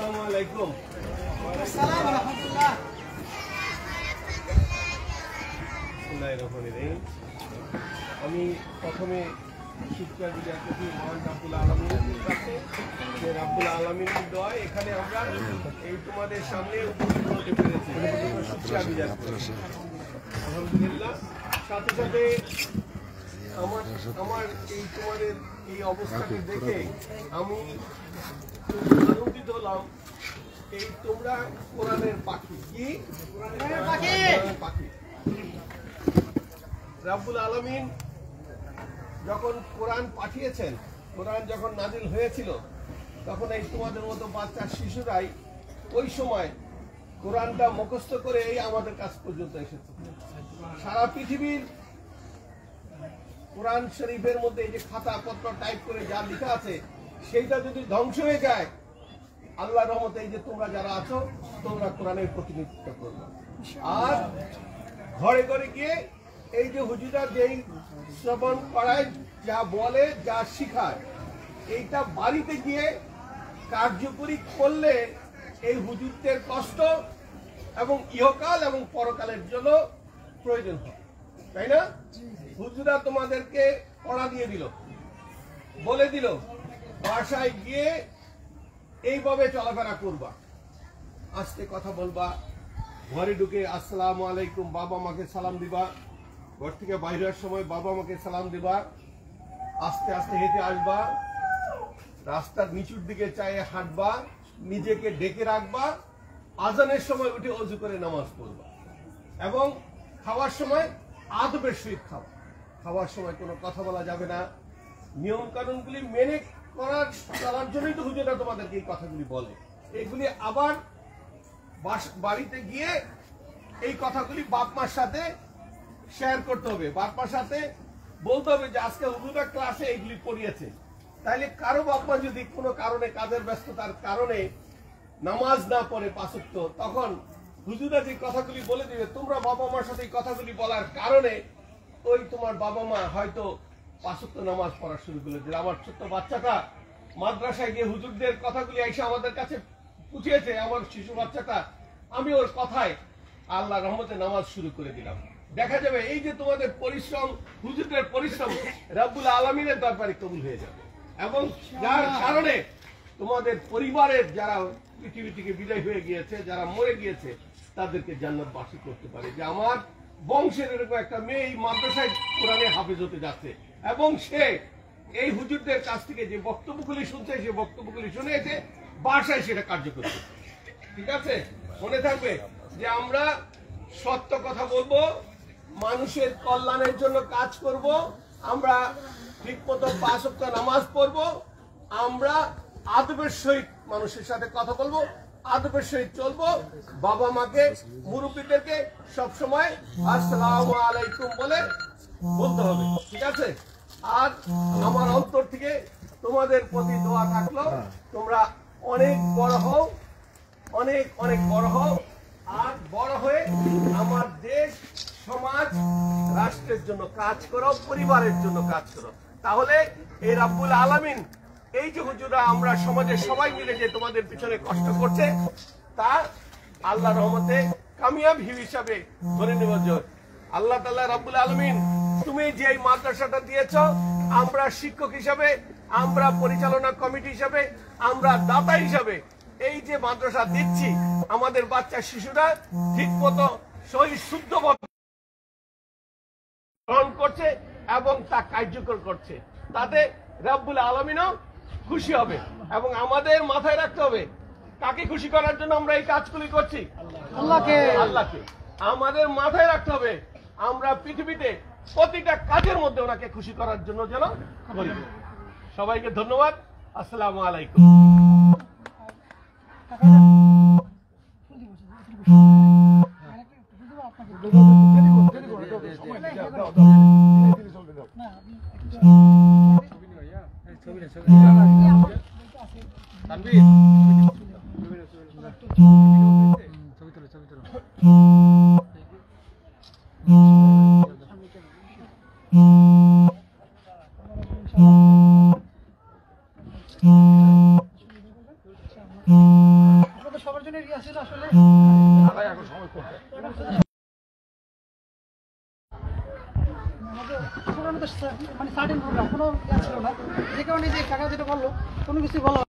আসসালামু আলাইকুম। আসসালাম ওয়া রাহমাতুল্লাহ। বিসমিল্লাহির রহমানির রহিম। আমি প্রথমে শুকরিয়া গুজার করি মহান রব্বুল আলামিনের কাছে, যে রব্বুল আলামিনের দয়ায় এখানে আমরা এই তোমাদের সামনে উপস্থিত হতে পেরেছি। শুকরিয়া গুজার করি আলহামদুলিল্লাহ। সাথে সাথে আমার এই তোমাদের এই অবস্থাকে দেখে আমি আনন্দিত হলাম। এই তোমরা কোরআনের পাখি, কি কোরআনের পাখি। রব্বুল আলামিন যখন কোরআন পাঠিয়েছেন, কোরআন যখন নাজিল হয়েছিল, তখন এই তোমাদের মতো বাচ্চা শিশুরাই ওই সময় কোরআনটা মুখস্থ করে এই আমাদের কাছ পর্যন্ত এসেছে। সারা পৃথিবীর কোরআন শরীফের মধ্যে এই যে খাতাপত্র টাইপ করে যা লেখা আছে, সেইটা যদি ধ্বংস হয়ে যায়, আল্লাহর রহমতে এই যে তোমরা যারা আছো, তোমরা কোরআনের প্রতিনিধিত্ব করবে। আর ঘরে ঘরে গিয়ে এই যে হুজুরা যেই শ্রবণ করায়, যা বলে, যা শিখায়, এইটা বাড়িতে গিয়ে কার্যকরী করলে এই হুজুরদের কষ্ট এবং ইহকাল এবং পরকালের জন্য প্রয়োজন হয়, তাই না? হুজুরা তোমাদেরকে পড়া দিয়ে দিল, বলে দিল বাসায় গিয়ে এইভাবে চলাফেরা করবা, আস্তে কথা বলবা, ঘরে ঢুকে আসসালামু আলাইকুম, বাবা মাকে সালাম দিবা, ঘর থেকে বাইরের সময় বাবা মাকে সালাম দিবা, আস্তে আস্তে হেঁটে আসবা, রাস্তার নিচুর দিকে চাইয়ে হাঁটবা, নিজেকে ডেকে রাখবা, আজানের সময় উঠে অজু করে নামাজ পড়বা, এবং খাওয়ার সময় আদবের সহিত খাওয়া। খাওয়ার সময় কোনো কথা বলা যাবে না। নিয়ম কানুনগুলি মেনে চলার জন্যই তো হুজুরা তোমাদেরকে এই কথাগুলি বলে। এগুলি আবার বাড়িতে গিয়ে এই কথাগুলি বাপ মার সাথে শেয়ার করতে হবে, বাপ মার সাথে বলতে হবে যে আজকে হুজুরা ক্লাসে এইগুলি পড়িয়েছে। তাইলে কারো বাপ মা যদি কোনো কারণে, কাজের ব্যস্ততার কারণে নামাজ না পড়ে পাঁচ ওয়াক্ত, তখন হুজুরা যে কথাগুলি বলে দিবে, তোমরা বাবা মার সাথে এই কথাগুলি বলার কারণে ওই তোমার বাবা মা হয়তো পাঁচ ওয়াক্ত নামাজ পড়া শুরু করে দিল। আমার ছোট্ট বাচ্চাটা মাদ্রাসায় গিয়ে হুজুরদের কথাগুলি এসে আমাদের কাছে পুছিয়েছে, আমার শিশু বাচ্চাটা, আমি ওর কথায় আল্লাহ রহমতে নামাজ শুরু করে দিলাম। দেখা যাবে এই যে তোমাদের পরিশ্রম, হুজুরদের পরিশ্রম রব্বুল আলামিনের দরবারে কবুল হয়ে যাবে, এবং যার কারণে তোমাদের পরিবারের যারা পৃথিবী থেকে বিদায় হয়ে গিয়েছে, যারা মরে গিয়েছে, তাদেরকে জান্নাতবাসী করতে পারে যে আমার বংশের এরকম একটা মেয়ে এই মাদ্রাসায় কোরআনে হাফেজ হতে যাচ্ছে, এবং সে এই হুজুরদের কাছ থেকে যে বক্তব্যগুলি শুনছে, সে বক্তব্যগুলি শুনেছে, বাসায় সেটা কার্যকর করছে। ঠিক আছে? মনে থাকবে যে আমরা সত্য কথা বলবো, মানুষের কল্যাণের জন্য কাজ করব, আমরা ঠিকমতো পাঁচ ওয়াক্ত নামাজ পড়বো, আমরা আদবের সহিত মানুষের সাথে কথা বলবো, আদবের সহিত চলবো, বাবা মাকে, মুরব্বীদেরকে সবসময় আসসালামু আলাইকুম বলে বলতে হবে। ঠিক আছে? আর আমার অন্তর থেকে তোমাদের প্রতি দোয়া থাকলো, তোমরা অনেক বড় হও, অনেক অনেক বড় হও, আর বড় হয়ে আমার দেশ, সমাজ, রাষ্ট্রের জন্য কাজ করো, পরিবারের জন্য কাজ করো। তাহলে এই রব্বুল আলামিন, এই যে হুজুরা আমরা সমাজের সবাই মিলে যে তোমাদের পিছনে কষ্ট করছে, তা আল্লাহ রহমতে কামিয়াব হিসাবে ধরে নেব। আল্লাহ তাআলা রব্বুল আলামিন, তুমি যে এই মাদ্রাসাটা দিয়েছ, আমরা শিক্ষক হিসাবে, আমরা পরিচালনা কমিটি হিসাবে, আমরা দাতা হিসাবে এই যে মাদ্রাসা দিচ্ছি, আমাদের বাচ্চা শিশুরা ঠিক মতো সহি শুদ্ধ গ্রহণ করছে এবং তা কার্যকর করছে, তাতে রব্বুল আলামিনও খুশি হবে। এবং আমাদের মাথায় রাখতে হবে, কাকে খুশি করার জন্য আমরা এই কাজগুলি করছি? আল্লাহকে। আল্লাহকে আমাদের মাথায় রাখতে হবে। আমরা পৃথিবীতে প্রতিটা কাজের মধ্যে ওনাকে খুশি করার জন্য যেন করি। সবাইকে ধন্যবাদ। আসসালামু আলাইকুম। নির্বাচনের ইয়ে ছিল আসলে মানে সার্টেন প্রোগ্রাম কোনো ইয়ে ছিল না, যে কারণে যে কাকা যেটা বললো কোনো কিছু বলা